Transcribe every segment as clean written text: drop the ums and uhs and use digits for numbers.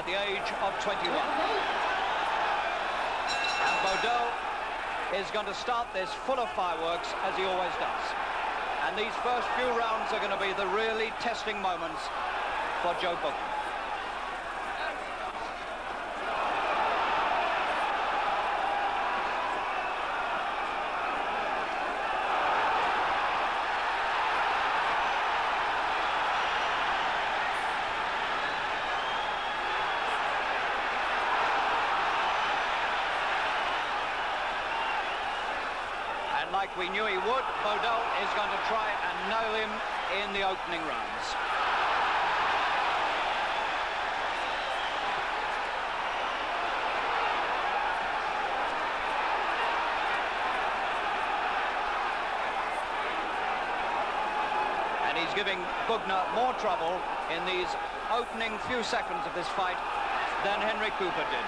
at the age of 21. And Bodell is going to start this full of fireworks, as he always does. And these first few rounds are going to be the really testing moments for Joe Bugner. Like we knew he would, Bodell is going to try and nail him in the opening rounds. And he's giving Bugner more trouble in these opening few seconds of this fight than Henry Cooper did.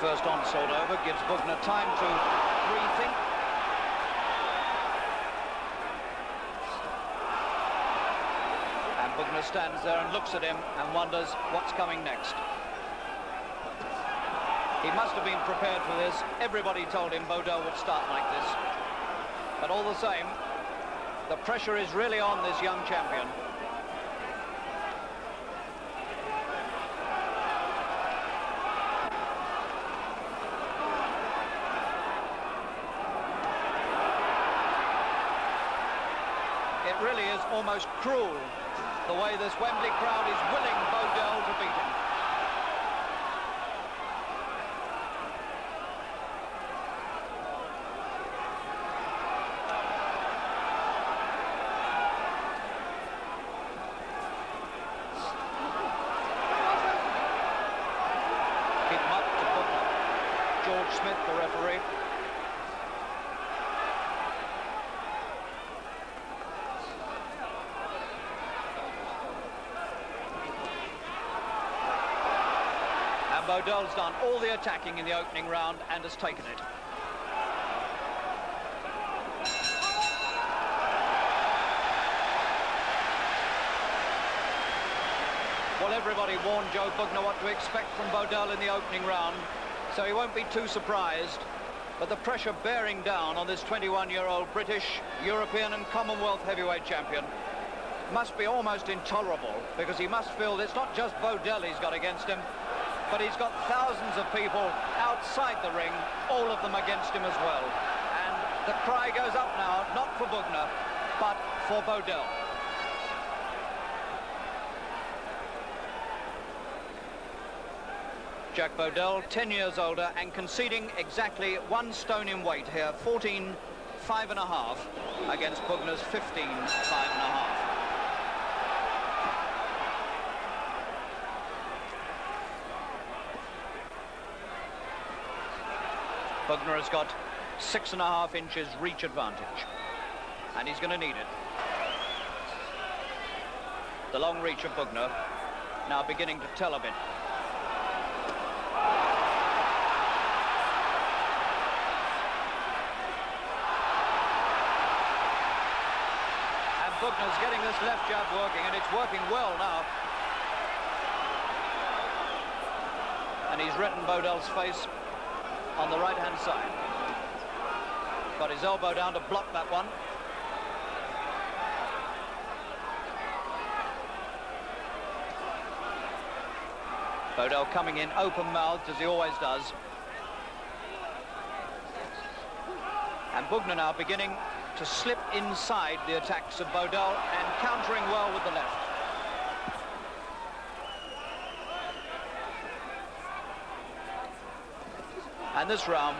First onslaught over gives Bugner time to rethink. And Bugner stands there and looks at him and wonders what's coming next. He must have been prepared for this. Everybody told him Bodell would start like this. But all the same, the pressure is really on this young champion. It really is almost cruel the way this Wembley crowd is willing Bodell to beat him. Keep him up to Bugner. George Smith, the referee. Bodell's done all the attacking in the opening round and has taken it. Well, everybody warned Joe Bugner what to expect from Bodell in the opening round, so he won't be too surprised. But the pressure bearing down on this 21-year-old British, European and Commonwealth heavyweight champion must be almost intolerable, because he must feel it's not just Bodell he's got against him, but he's got thousands of people outside the ring, all of them against him as well. And the cry goes up now, not for Bugner, but for Bodell. Jack Bodell, 10 years older and conceding exactly 1 stone in weight here, 14.5½ against Bugner's 15.5½. Bugner has got 6.5 inches reach advantage, and he's going to need it. The long reach of Bugner now beginning to tell a bit. And Bugner's getting this left jab working, and it's working well now. And he's reddened Bodell's face on the right-hand side. Got his elbow down to block that one. Bodell coming in open-mouthed, as he always does. And Bugner now beginning to slip inside the attacks of Bodell and countering well with the left. And this round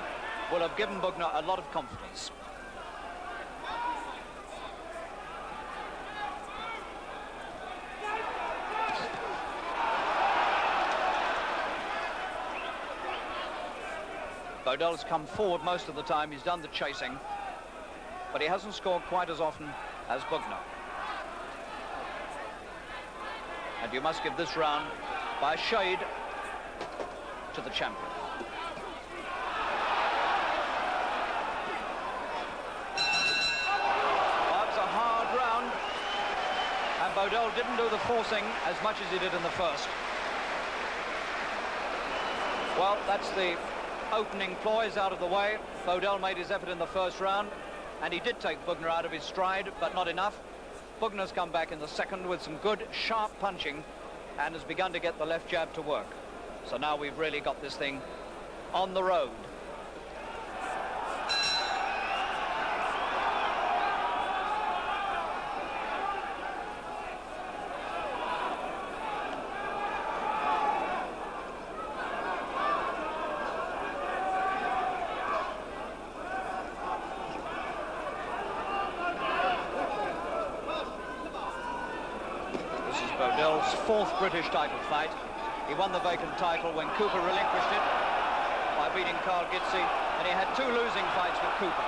will have given Bugner a lot of confidence. Bodell's come forward most of the time. He's done the chasing, but he hasn't scored quite as often as Bugner. And you must give this round by a shade to the champion. Well, it's a hard round, and Bodell didn't do the forcing as much as he did in the first. Well, that's the opening ploys out of the way. Bodell made his effort in the first round, and he did take Bugner out of his stride, but not enough. Bugner's come back in the second with some good, sharp punching and has begun to get the left jab to work. So now we've really got this thing on the road. Bodell's fourth British title fight. He won the vacant title when Cooper relinquished it by beating Carl Gitzi, and he had 2 losing fights with Cooper.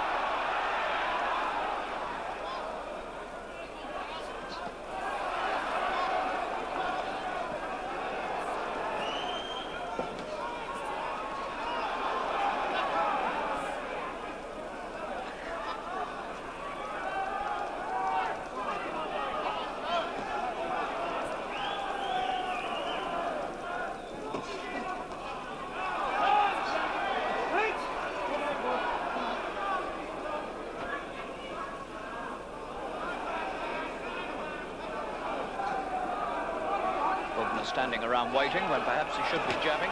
Standing around waiting when perhaps he should be jabbing.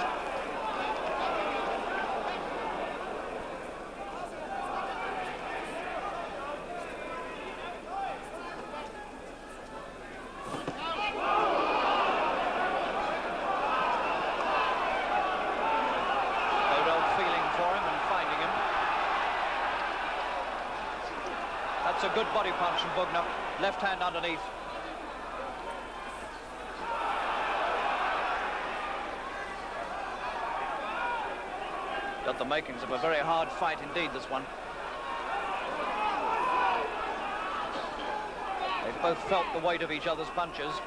Bodell feeling for him and finding him. That's a good body punch from Bugner. Left hand underneath. Got the makings of a very hard fight indeed, this one. They've both felt the weight of each other's punches. It's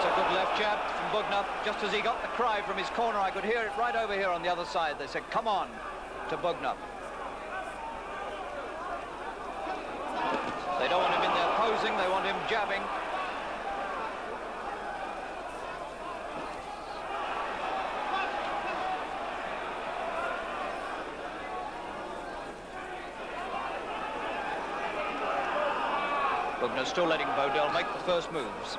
a good left jab from Bugner. Just as he got the cry from his corner, I could hear it right over here on the other side. They said, "Come on," to Bugner. They don't want him in there posing, they want him jabbing. Bugner still letting Bodell make the first moves.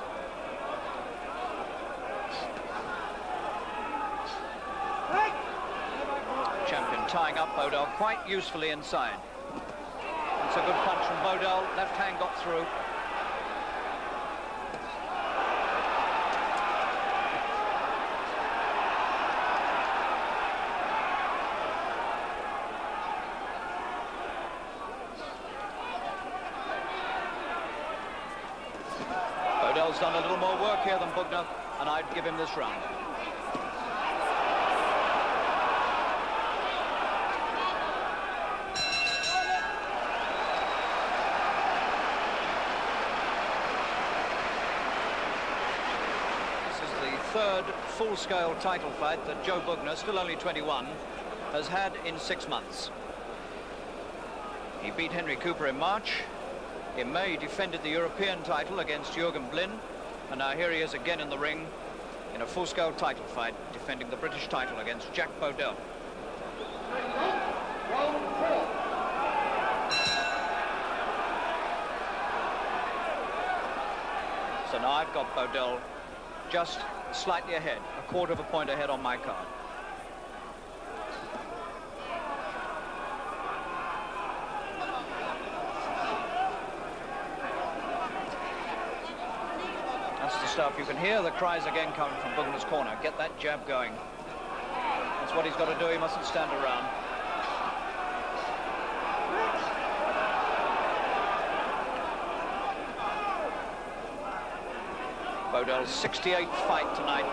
Champion tying up Bodell quite usefully inside. It's a good punch from Bodell. Left hand got through. Bodell's done a little more work here than Bugner, and I'd give him this round. This is the third full-scale title fight that Joe Bugner, still only 21, has had in 6 months. He beat Henry Cooper in March. In May, he defended the European title against Jürgen Blin, and now here he is again in the ring in a full-scale title fight, defending the British title against Jack Bodell. So now I've got Bodell just slightly ahead, a quarter of a point ahead on my card. That's the stuff. You can hear the cries again coming from Bugner's corner. Get that jab going. That's what he's got to do. He mustn't stand around. Bodell's 68th fight tonight.